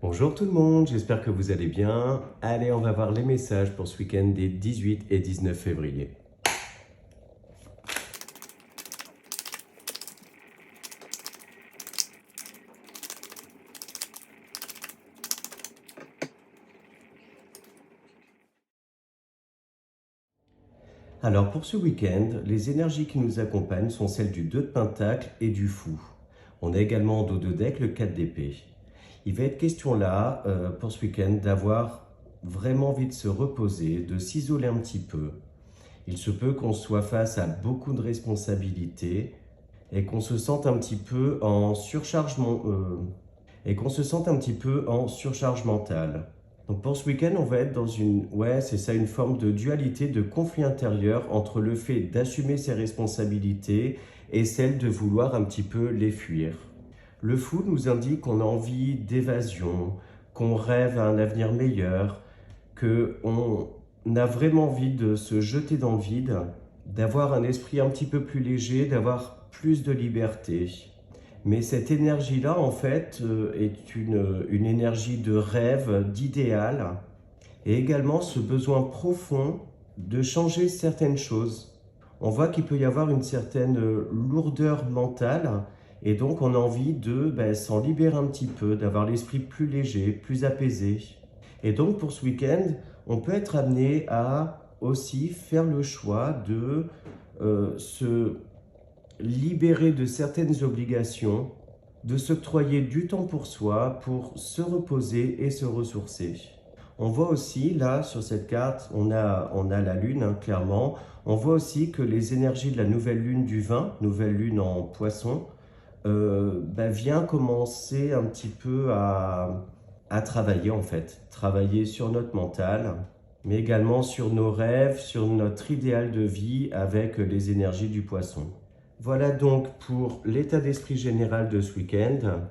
Bonjour tout le monde, j'espère que vous allez bien. Allez, on va voir les messages pour ce week-end des 18 et 19 février. Alors pour ce week-end, les énergies qui nous accompagnent sont celles du 2 de Pentacle et du Fou. On a également en dos de deck le 4 d'épée. Il va être question là, pour ce week-end, d'avoir vraiment envie de se reposer, de s'isoler un petit peu. Il se peut qu'on soit face à beaucoup de responsabilités et qu'on se sente un petit peu en surcharge mentale. Donc pour ce week-end, on va être dans une forme de dualité, de conflit intérieur entre le fait d'assumer ses responsabilités et celle de vouloir un petit peu les fuir. Le fou nous indique qu'on a envie d'évasion, qu'on rêve à un avenir meilleur, qu'on a vraiment envie de se jeter dans le vide, d'avoir un esprit un petit peu plus léger, d'avoir plus de liberté. Mais cette énergie-là, en fait, est une énergie de rêve, d'idéal, et également ce besoin profond de changer certaines choses. On voit qu'il peut y avoir une certaine lourdeur mentale, et donc on a envie de s'en libérer un petit peu, d'avoir l'esprit plus léger, plus apaisé. Et donc pour ce week-end, on peut être amené à aussi faire le choix de se libérer de certaines obligations, de s'octroyer du temps pour soi, pour se reposer et se ressourcer. On voit aussi, là, sur cette carte, on a la Lune, hein, clairement. On voit aussi que les énergies de la nouvelle Lune du 20, nouvelle Lune en Poisson, vient commencer un petit peu à travailler, en fait. Travailler sur notre mental, mais également sur nos rêves, sur notre idéal de vie avec les énergies du Poisson. Voilà donc pour l'état d'esprit général de ce week-end.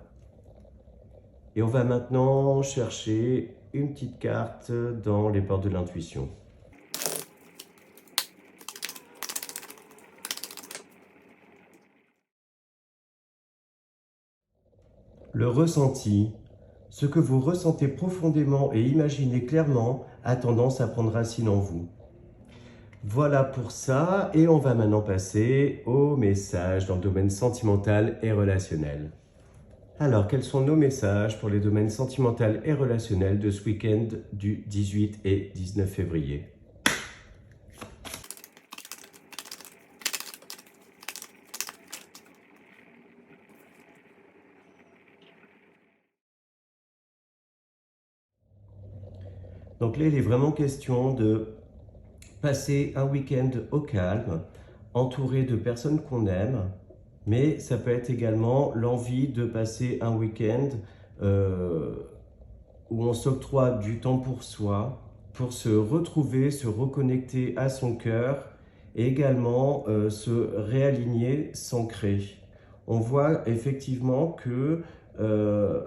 Et on va maintenant chercher une petite carte dans les portes de l'intuition. Le ressenti, ce que vous ressentez profondément et imaginez clairement, a tendance à prendre racine en vous. Voilà pour ça, et on va maintenant passer au message dans le domaine sentimental et relationnel. Alors, quels sont nos messages pour les domaines sentimental et relationnel de ce week-end du 18 et 19 février? Donc là, il est vraiment question de passer un week-end au calme, entouré de personnes qu'on aime, mais ça peut être également l'envie de passer un week-end euh, où on s'octroie du temps pour soi, pour se retrouver, se reconnecter à son cœur et également se réaligner, s'ancrer. On voit effectivement que euh,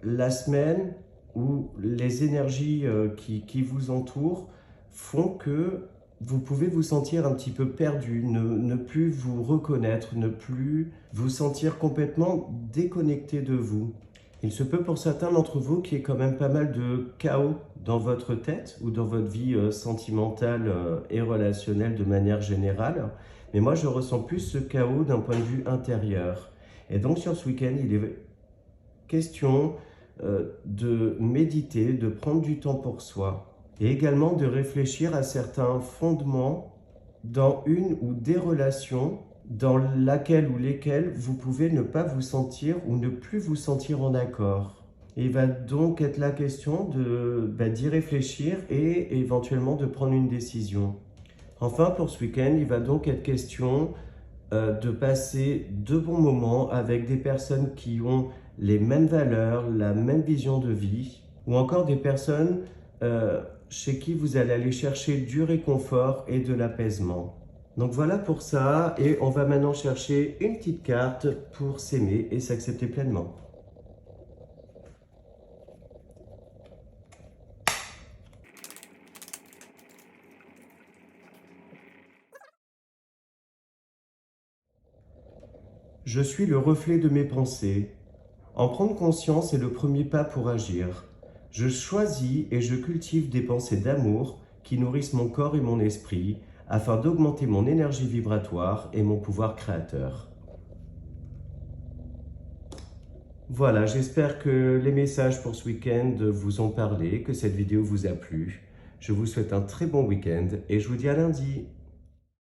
la semaine ou les énergies qui vous entourent font que vous pouvez vous sentir un petit peu perdu, ne plus vous reconnaître, ne plus vous sentir complètement déconnecté de vous. Il se peut pour certains d'entre vous qu'il y ait quand même pas mal de chaos dans votre tête ou dans votre vie sentimentale et relationnelle de manière générale. Mais moi, je ressens plus ce chaos d'un point de vue intérieur. Et donc, sur ce week-end, il est question de méditer, de prendre du temps pour soi et également de réfléchir à certains fondements dans une ou des relations dans laquelle ou lesquelles vous pouvez ne pas vous sentir ou ne plus vous sentir en accord. Et il va donc être la question d'y réfléchir et éventuellement de prendre une décision. Enfin, pour ce week-end, il va donc être question de passer de bons moments avec des personnes qui ont les mêmes valeurs, la même vision de vie, ou encore des personnes chez qui vous allez aller chercher du réconfort et de l'apaisement. Donc voilà pour ça, et on va maintenant chercher une petite carte pour s'aimer et s'accepter pleinement. Je suis le reflet de mes pensées. En prendre conscience est le premier pas pour agir. Je choisis et je cultive des pensées d'amour qui nourrissent mon corps et mon esprit afin d'augmenter mon énergie vibratoire et mon pouvoir créateur. Voilà, j'espère que les messages pour ce week-end vous ont parlé, que cette vidéo vous a plu. Je vous souhaite un très bon week-end et je vous dis à lundi.